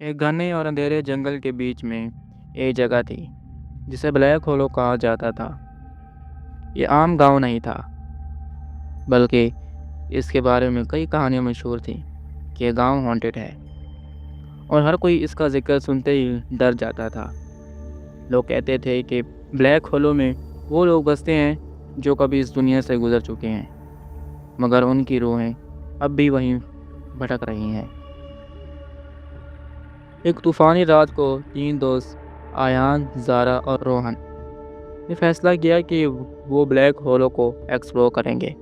एक घने और अंधेरे जंगल के बीच में एक जगह थी जिसे ब्लैक होलो कहा जाता था। ये आम गांव नहीं था, बल्कि इसके बारे में कई कहानियां मशहूर थीं कि यह गांव हॉन्टेड है और हर कोई इसका जिक्र सुनते ही डर जाता था। लोग कहते थे कि ब्लैक होलो में वो लोग बसते हैं जो कभी इस दुनिया से गुजर चुके हैं, मगर उनकी रूहें अब भी वहीं भटक रही हैं। एक तूफानी रात को तीन दोस्त आयान, ज़ारा और रोहन ने फैसला किया कि वो ब्लैक होलो को एक्सप्लोर करेंगे।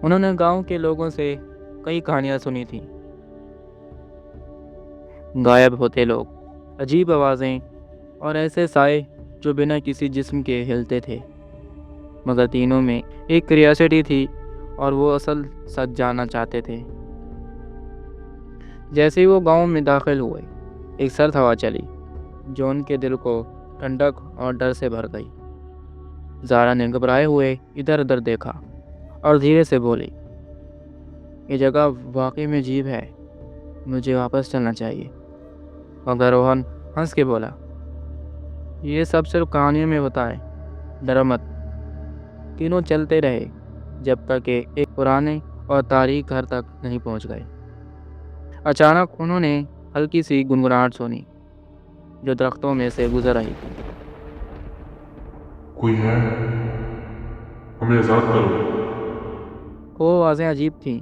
उन्होंने गांव के लोगों से कई कहानियां सुनी थीं। गायब होते लोग, अजीब आवाज़ें और ऐसे साए जो बिना किसी जिस्म के हिलते थे। मगर तीनों में एक क्यूरियोसिटी थी और वो असल सच जानना चाहते थे। जैसे ही वो गांव में दाखिल हुए, एक सर्द हवा चली जो उनके दिल को ठंडक और डर से भर गई। ज़ारा ने घबराए हुए इधर उधर देखा और धीरे से बोली, ये जगह वाकई में अजीब है, मुझे वापस चलना चाहिए। मगर रोहन हंस के बोला, ये सब सिर्फ कहानियों में होता है, डरो मत। तीनों चलते रहे जब तक कि एक पुराने और तारीख घर तक नहीं पहुंच गए। अचानक उन्होंने हल्की सी गुनगुनाहट सुनी जो दरख्तों में से गुजर रही थी। कोई है? हमें आज़ाद करो। वो आवाज़ें अजीब थीं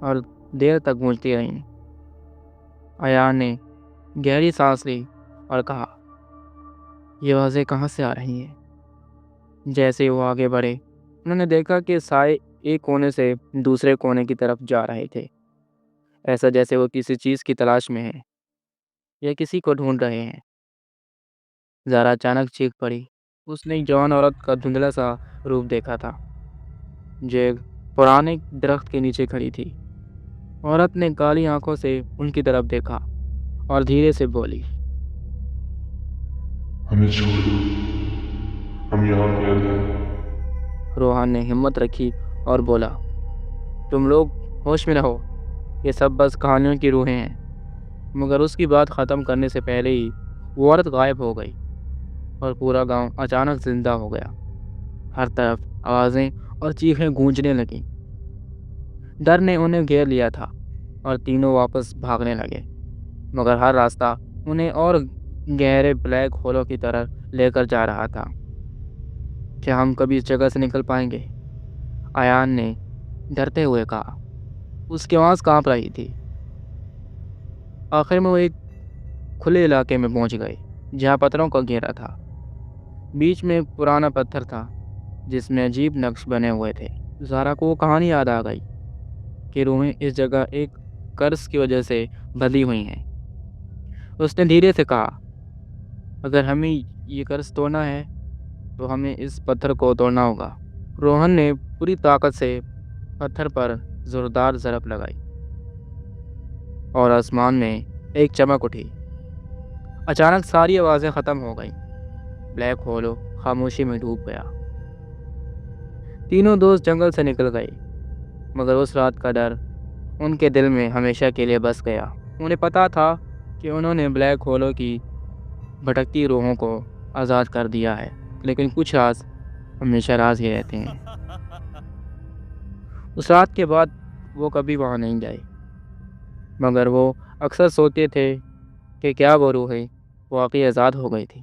और देर तक गूंजती रहीं। अयान ने गहरी सांस ली और कहा, ये आवाज़ें कहाँ से आ रही हैं? जैसे ही वो आगे बढ़े, उन्होंने देखा कि साए एक कोने से दूसरे कोने की तरफ जा रहे थे, ऐसा जैसे वो किसी चीज़ की तलाश में हैं या किसी को ढूंढ रहे हैं। ज़ारा अचानक चीख पड़ी। उसने एक जवान औरत का धुंधला सा रूप देखा था जो एक पुराने दरख्त के नीचे खड़ी थी। औरत ने काली आंखों से उनकी तरफ देखा और धीरे से बोली, हमें छोड़ दो, हम यहाँ कैद हैं। रोहन ने हिम्मत रखी और बोला, तुम लोग होश में रहो, ये सब बस कहानियों की रूहें हैं। मगर उसकी बात ख़त्म करने से पहले ही वो औरत गायब हो गई और पूरा गांव अचानक जिंदा हो गया। हर तरफ आवाज़ें और चीखें गूंजने लगीं। डर ने उन्हें घेर लिया था और तीनों वापस भागने लगे, मगर हर रास्ता उन्हें और गहरे ब्लैक होलों की तरह लेकर जा रहा था। क्या हम कभी इस जगह से निकल पाएंगे? आयान ने डरते हुए कहा। उसकी आवाज़ कांप रही थी। आखिर में वो एक खुले इलाके में पहुंच गए जहां पत्थरों का घेरा था। बीच में एक पुराना पत्थर था जिसमें अजीब नक्श बने हुए थे। ज़ारा को वो कहानी याद आ गई कि रूहें इस जगह एक कर्ज की वजह से बंधी हुई हैं। उसने धीरे से कहा, अगर हमें ये कर्ज तोड़ना है तो हमें इस पत्थर को तोड़ना होगा। रोहन ने पूरी ताकत से पत्थर पर जोरदार ज़रब लगाई और आसमान में एक चमक उठी। अचानक सारी आवाज़ें ख़त्म हो गईं। ब्लैक होलो खामोशी में डूब गया। तीनों दोस्त जंगल से निकल गए, मगर उस रात का डर उनके दिल में हमेशा के लिए बस गया। उन्हें पता था कि उन्होंने ब्लैक होलो की भटकती रूहों को आज़ाद कर दिया है, लेकिन कुछ राज हमेशा राज ही रहते हैं। उस रात के बाद वो कभी वहाँ नहीं गए, मगर वो अक्सर सोचते थे कि क्या वो रूहें वाकई आज़ाद हो गई थी।